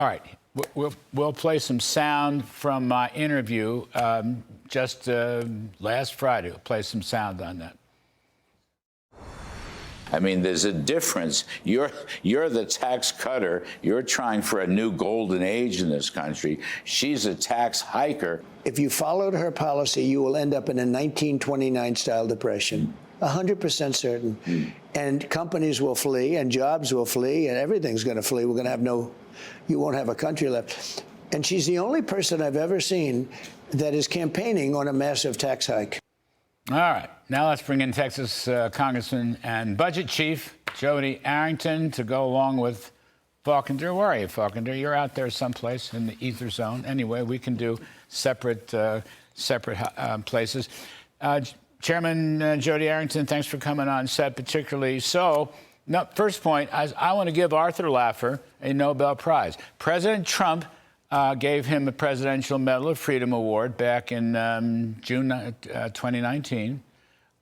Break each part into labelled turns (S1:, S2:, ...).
S1: All right, we'll play some sound from my interview just last Friday. We'll play some sound on that.
S2: I mean, there's a difference. You're the tax cutter. You're trying for a new golden age in this country. She's a tax hiker.
S3: If you followed her policy, you will end up in a 1929-style depression. 100% certain. And companies will flee, and jobs will flee, and everything's going to flee. We're going to have you won't have a country left. And she's the only person I've ever seen that is campaigning on a massive tax hike.
S1: All right, now let's bring in Texas Congressman and Budget Chief Jodey Arrington to go along with Faulkender. Where are you, Faulkender? You're out there someplace in the ether zone. Anyway, we can do separate places. Chairman Jodey Arrington, thanks for coming on set, particularly. So, first point, I want to give Arthur Laffer a Nobel Prize. President Trump gave him the Presidential Medal of Freedom Award back in June 2019.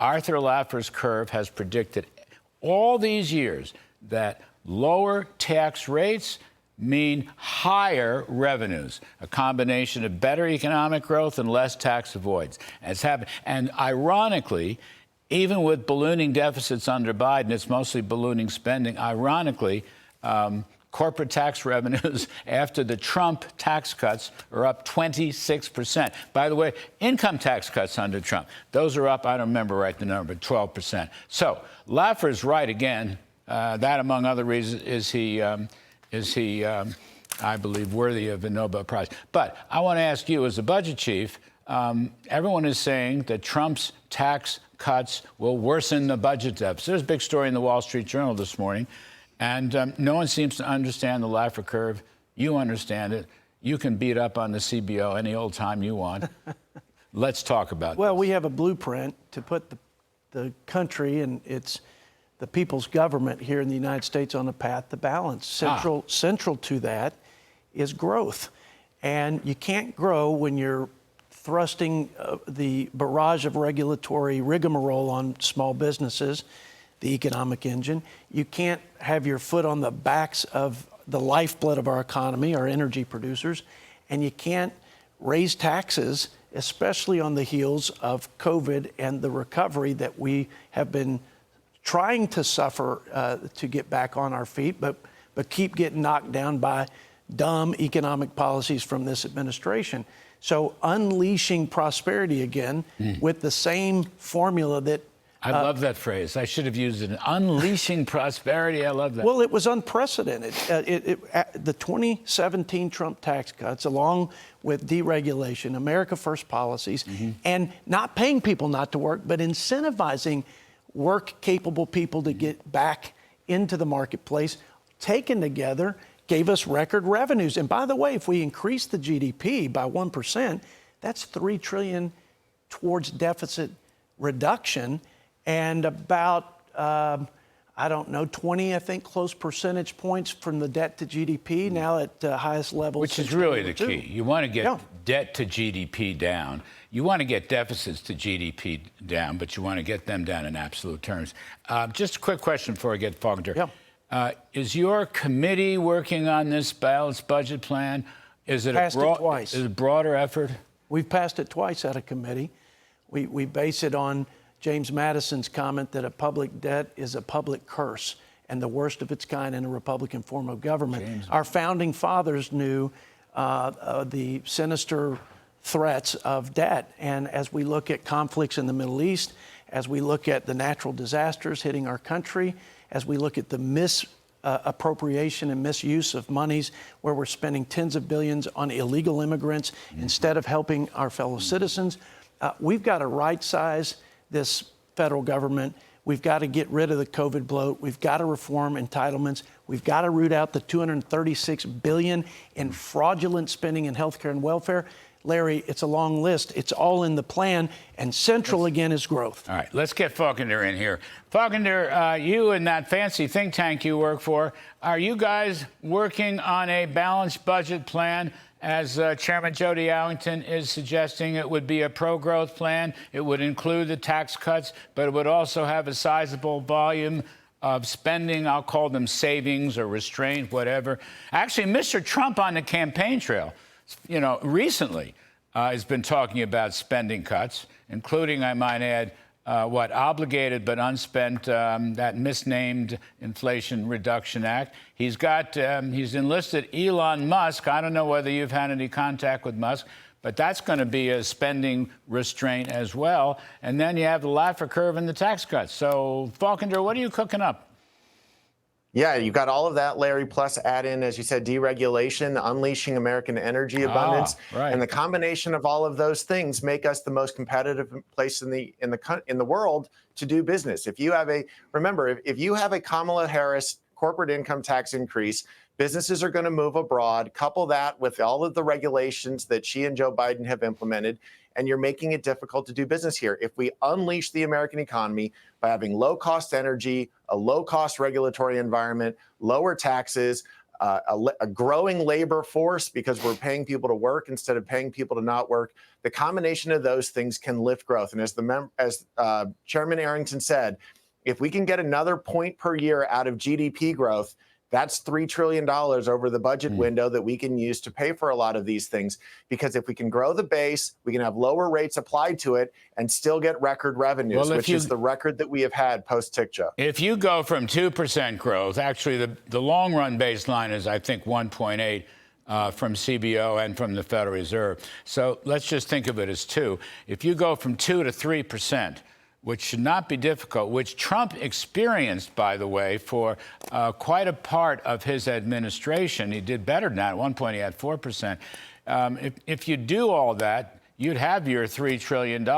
S1: Arthur Laffer's curve has predicted all these years that lower tax rates mean higher revenues, a combination of better economic growth and less tax avoidance. It's happened. And ironically, even with ballooning deficits under Biden, it's mostly ballooning spending. Ironically, corporate tax revenues after the Trump tax cuts are up 26%. By the way, income tax cuts under Trump, those are up, I don't remember right the number, but 12%. So Laffer's right again. That, among other reasons, is he, I believe, worthy of a Nobel Prize. But I want to ask you, as the budget chief, everyone is saying that Trump's tax cuts will worsen the budget deficit. There's a big story in the Wall Street Journal this morning. And no one seems to understand the Laffer curve. You understand it. You can beat up on the CBO any old time you want. Let's talk about
S4: Well,
S1: this.
S4: we have a blueprint to put the country and the people's government here in the United States on a path to balance. Central to that is growth. And you can't grow when you're thrusting the barrage of regulatory rigmarole on small businesses, the economic engine. You can't have your foot on the backs of the lifeblood of our economy, our energy producers, and you can't raise taxes, especially on the heels of COVID and the recovery that we have been trying to suffer to get back on our feet, but keep getting knocked down by dumb economic policies from this administration. So unleashing prosperity again with the same formula that
S1: I love that phrase. I should have used it. Unleashing prosperity. I love that.
S4: Well, it was unprecedented. The 2017 Trump tax cuts, along with deregulation, America First policies, and not paying people not to work, but incentivizing work-capable people to get back into the marketplace, taken together, gave us record revenues. And by the way, if we increase the GDP by 1%, that's $3 trillion towards deficit reduction. And about, I don't know, 20, I think, close percentage points from the debt to GDP, now at highest levels.
S1: Which is really the key. You want to get debt to GDP down. You want to get deficits to GDP down, but you want to get them down in absolute terms. Just a quick question before I get Faulkender. Is your committee working on this balanced budget plan? Is it
S4: twice.
S1: Is it a broader effort?
S4: We've passed it twice out of committee. We base it on James Madison's comment that a public debt is a public curse and the worst of its kind in a Republican form of government. Our founding fathers knew the sinister threats of debt. And as we look at conflicts in the Middle East, as we look at the natural disasters hitting our country, as we look at the misappropriation and misuse of monies where we're spending tens of billions on illegal immigrants instead of helping our fellow citizens, we've got to right-size this federal government. We've got to get rid of the COVID bloat. We've got to reform entitlements. We've got to root out the $236 billion in fraudulent spending in healthcare and welfare. Larry, it's a long list. It's all in the plan, and central again is growth.
S1: All right, let's get Faulkender in here. Faulkender, you and that fancy think tank you work for, are you guys working on a balanced budget plan? As Chairman Jodey Arrington is suggesting, it would be a pro-growth plan. It would include the tax cuts, but it would also have a sizable volume of spending. I'll call them savings or restraint, whatever. Actually, Mr. Trump on the campaign trail, recently has been talking about spending cuts, including, I might add, obligated but unspent, that misnamed Inflation Reduction Act. He's enlisted Elon Musk. I don't know whether you've had any contact with Musk, but that's going to be a spending restraint as well. And then you have the Laffer curve and the tax cuts. So, Faulkender, what are you cooking up?
S5: Yeah, you've got all of that, Larry, plus add in, as you said, deregulation, unleashing American energy abundance.
S1: Right.
S5: And the combination of all of those things make us the most competitive place in the world to do business. If you have if you have a Kamala Harris corporate income tax increase, businesses are going to move abroad. Couple that with all of the regulations that she and Joe Biden have implemented, and you're making it difficult to do business here. If we unleash the American economy by having low-cost energy, a low-cost regulatory environment, lower taxes, a growing labor force because we're paying people to work instead of paying people to not work, the combination of those things can lift growth. And as Chairman Arrington said, if we can get another point per year out of GDP growth, that's $3 trillion over the budget window that we can use to pay for a lot of these things. Because if we can grow the base, we can have lower rates applied to it and still get record revenues, which is the record that we have had post-TICJA.
S1: If you go from 2% growth, actually the long-run baseline is, I think, 1.8 from CBO and from the Federal Reserve. So let's just think of it as 2. If you go from 2 to 3%, which should not be difficult, which Trump experienced, by the way, for quite a part of his administration. He did better than that. At one point, he had 4%. If you do all that, you'd have your $3 trillion.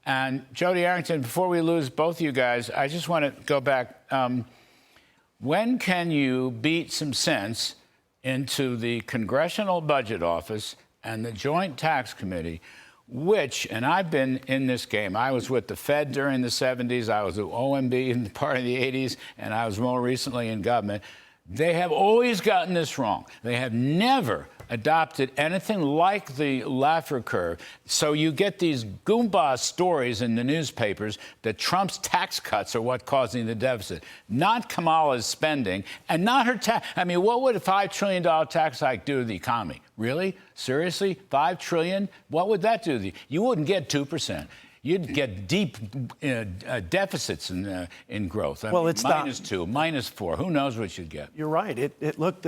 S1: And Jodey Arrington, before we lose both of you guys, I just want to go back. When can you beat some sense into the Congressional Budget Office and the Joint Tax Committee, which, and I've been in this game. I was with the Fed during the 70s. I was at OMB in part of the 80s, and I was more recently in government. They have always gotten this wrong. They have never adopted anything like the Laffer curve. So you get these goomba stories in the newspapers that Trump's tax cuts are what causing the deficit, not Kamala's spending, and not her tax. I mean, what would a $5 trillion tax hike do to the economy? Really? Seriously? $5 trillion? What would that do to you? You wouldn't get 2%. You'd get deep deficits in growth.
S4: Well, it's
S1: -2, -4. Who knows what you'd get?
S4: You're right.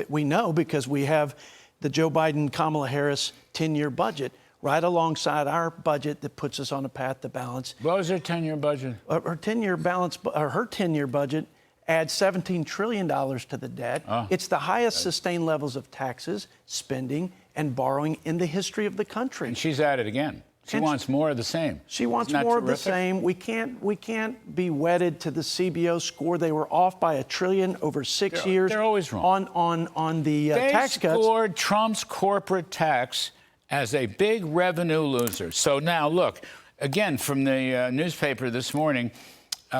S4: We know because we have the Joe Biden, Kamala Harris 10-year budget right alongside our budget that puts us on a path to balance.
S1: What was her 10-year budget?
S4: Her 10-year budget adds $17 trillion to the debt. It's the highest sustained levels of taxes, spending, and borrowing in the history of the country.
S1: And she's at it again. She wants more of the same.
S4: She wants more of the same. We can't be wedded to the CBO score. They were off by $1 trillion over 6 years.
S1: They're always wrong.
S4: On the tax cuts.
S1: They scored Trump's corporate tax as a big revenue loser. So now look, again, from the newspaper this morning,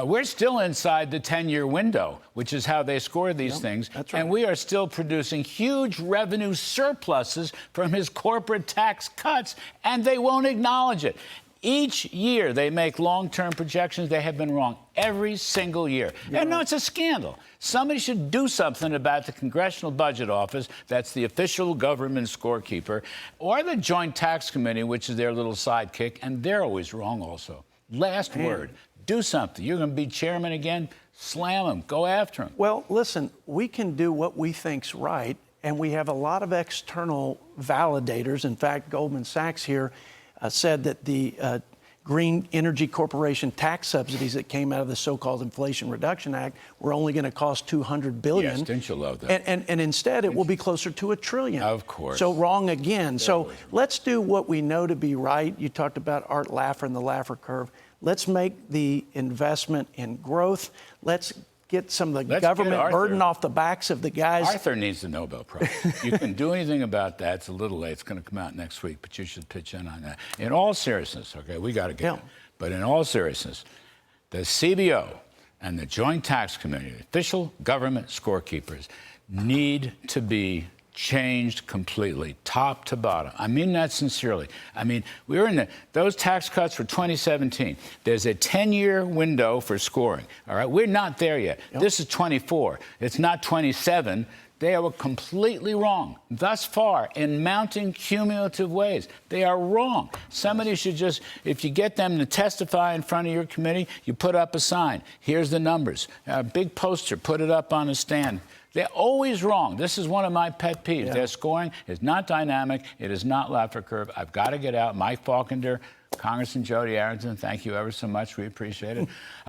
S1: we're still inside the 10-year window, which is how they score these things.
S4: That's right.
S1: And we are still producing huge revenue surpluses from his corporate tax cuts, and they won't acknowledge it. Each year they make long-term projections. They have been wrong every single year. And no, it's a scandal. Somebody should do something about the Congressional Budget Office, that's the official government scorekeeper, or the Joint Tax Committee, which is their little sidekick, and they're always wrong also. Last word. Do something. You're going to be chairman again? Slam him. Go after him.
S4: Well, listen, we can do what we think's right, and we have a lot of external validators. In fact, Goldman Sachs here said that the Green Energy Corporation tax subsidies that came out of the so-called Inflation Reduction Act were only going to cost $200 billion.
S1: Yes, didn't you love that?
S4: And instead, it will be closer to $1 trillion.
S1: Of course.
S4: So wrong again. So let's do what we know to be right. You talked about Art Laffer and the Laffer curve. Let's make the investment in growth. Let's get some of the government burden off the backs of the guys.
S1: Arthur needs the Nobel Prize. You can do anything about that. It's a little late. It's going to come out next week, but you should pitch in on that. In all seriousness, okay, we got to get it. But in all seriousness, the CBO and the Joint Tax Committee, the official government scorekeepers, need to be changed completely, top to bottom. I mean that sincerely. I mean, we were in those tax cuts for 2017. There's a 10-year window for scoring, all right? We're not there yet. Yep. This is 24. It's not 27. They were completely wrong thus far in mounting cumulative ways. They are wrong. Somebody should just, if you get them to testify in front of your committee, you put up a sign. Here's the numbers. A big poster, put it up on a stand. They're always wrong. This is one of my pet peeves. Yeah. Their scoring is not dynamic. It is not Laffer curve. I've got to get out. Mike Faulkender, Congressman Jodey Arrington, thank you ever so much. We appreciate it.